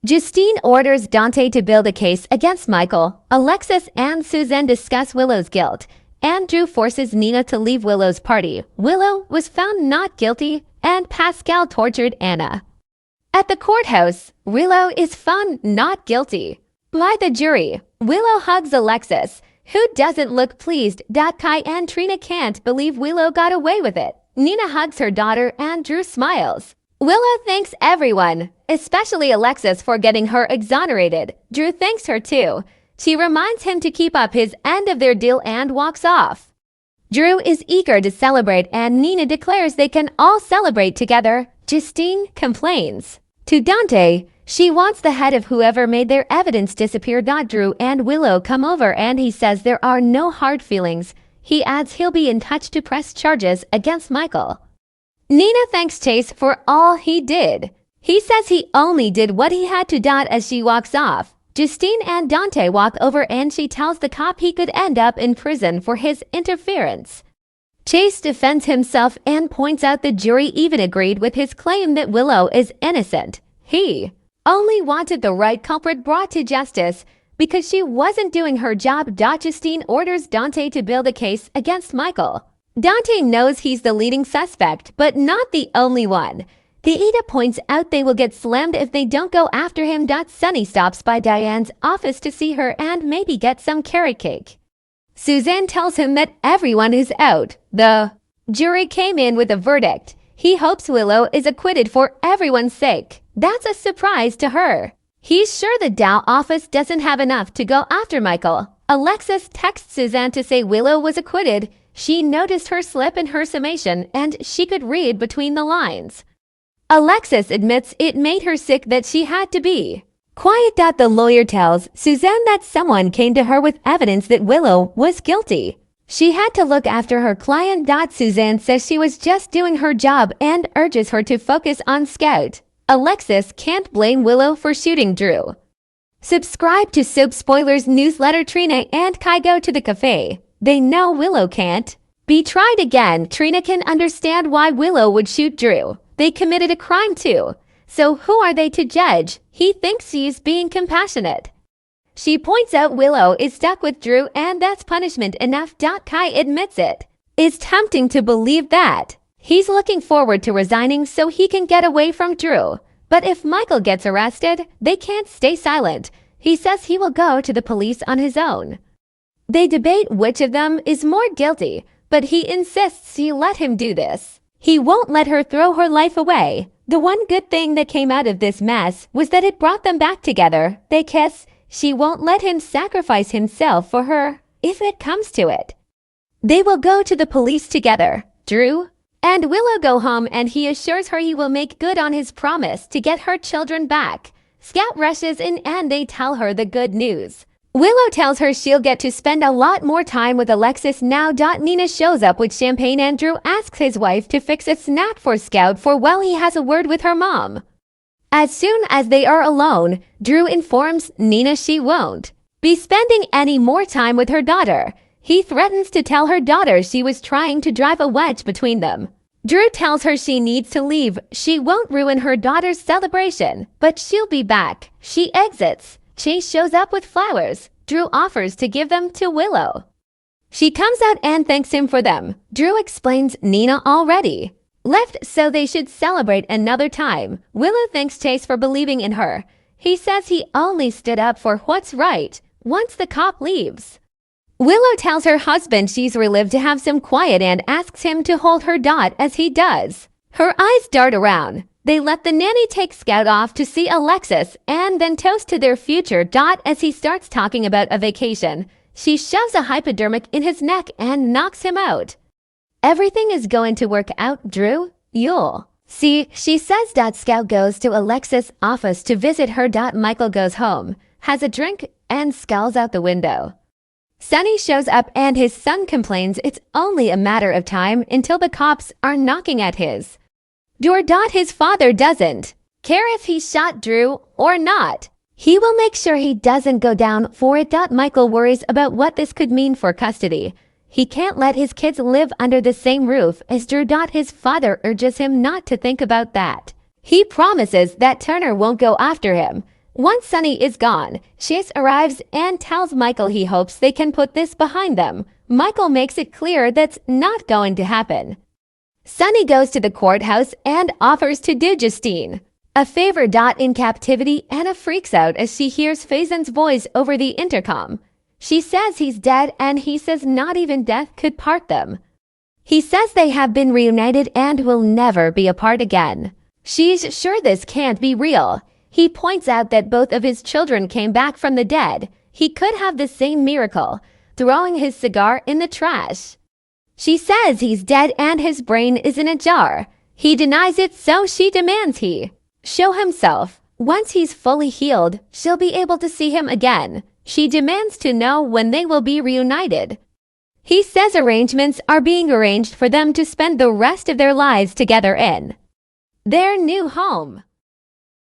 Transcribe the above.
Justine orders Dante to build a case against Michael. Alexis and Suzanne discuss Willow's guilt. Andrew forces Nina to leave Willow's party. Willow was found not guilty, and Pascal tortured Anna. At the courthouse, Willow is found not guilty by the jury. Willow hugs Alexis, who doesn't look pleased. Kai and Trina can't believe Willow got away with it. Nina hugs her daughter and Drew smiles. Willow thanks everyone, especially Alexis, for getting her exonerated. Drew thanks her too. She reminds him to keep up his end of their deal and walks off. Drew is eager to celebrate and Nina declares they can all celebrate together. Justine complains to Dante. She wants the head of whoever made their evidence disappear. Drew and Willow come over and he says there are no hard feelings. He adds he'll be in touch to press charges against Michael. Nina thanks Chase for all he did. He says he only did what he had to. As she walks off, Justine and Dante walk over and she tells the cop he could end up in prison for his interference. Chase defends himself and points out the jury even agreed with his claim that Willow is innocent. He only wanted the right culprit brought to justice because she wasn't doing her job. Justine orders Dante to build a case against Michael. Dante knows he's the leading suspect, but not the only one. Ada points out they will get slammed if they don't go after him. Sunny stops by Diane's office to see her and maybe get some carrot cake. Suzanne tells him that everyone is out. The jury came in with a verdict. He hopes Willow is acquitted for everyone's sake. That's a surprise to her. He's sure the Dow office doesn't have enough to go after Michael. Alexis texts Suzanne to say Willow was acquitted. She noticed her slip in her summation and she could read between the lines. Alexis admits it made her sick that she had to be quiet. The lawyer tells Suzanne that someone came to her with evidence that Willow was guilty. She had to look after her client. Suzanne says she was just doing her job and urges her to focus on Scout. Alexis can't blame Willow for shooting Drew. Subscribe to Soap Spoilers newsletter. Trina and Kai go to the cafe. They know Willow can't be tried again. Trina can understand why Willow would shoot Drew. They committed a crime too. So who are they to judge? He thinks she's being compassionate. She points out Willow is stuck with Drew and that's punishment enough. Kai admits it is tempting to believe that. He's looking forward to resigning so he can get away from Drew. But if Michael gets arrested, they can't stay silent. He says he will go to the police on his own. They debate which of them is more guilty, but he insists she let him do this. He won't let her throw her life away. The one good thing that came out of this mess was that it brought them back together. They kiss. She won't let him sacrifice himself for her, if it comes to it. They will go to the police together. Drew and Willow go home and he assures her he will make good on his promise to get her children back. Scout rushes in and they tell her the good news. Willow tells her she'll get to spend a lot more time with Alexis now. Nina shows up with champagne and Drew asks his wife to fix a snack for Scout for while he has a word with her mom. As soon as they are alone, Drew informs Nina she won't be spending any more time with her daughter. He threatens to tell her daughter she was trying to drive a wedge between them. Drew tells her she needs to leave. She won't ruin her daughter's celebration, but she'll be back. She exits. Chase shows up with flowers. Drew offers to give them to Willow. She comes out and thanks him for them. Drew explains Nina already left so they should celebrate another time. Willow thanks Chase for believing in her. He says he only stood up for what's right once the cop leaves. Willow tells her husband she's relieved to have some quiet and asks him to hold her as he does. Her eyes dart around. They let the nanny take Scout off to see Alexis and then toast to their future. As he starts talking about a vacation, she shoves a hypodermic in his neck and knocks him out. Everything is going to work out, Drew. You'll see, she says. Scout goes to Alexis' office to visit her. Michael goes home, has a drink, and scowls out the window. Sonny shows up and his son complains it's only a matter of time until the cops are knocking at his door. His father doesn't care if he shot Drew or not. He will make sure he doesn't go down for it. Michael worries about what this could mean for custody. He can't let his kids live under the same roof as Drew. His father urges him not to think about that. He promises that Turner won't go after him. Once Sunny is gone, Chase arrives and tells Michael he hopes they can put this behind them. Michael makes it clear that's not going to happen. Sunny goes to the courthouse and offers to do Justine a favor. In captivity, Anna freaks out as she hears Faison's voice over the intercom. She says he's dead and he says not even death could part them. He says they have been reunited and will never be apart again. She's sure this can't be real. He points out that both of his children came back from the dead. He could have the same miracle, throwing his cigar in the trash. She says he's dead and his brain is in a jar. He denies it, so she demands he show himself. Once he's fully healed, she'll be able to see him again. She demands to know when they will be reunited. He says arrangements are being arranged for them to spend the rest of their lives together in their new home.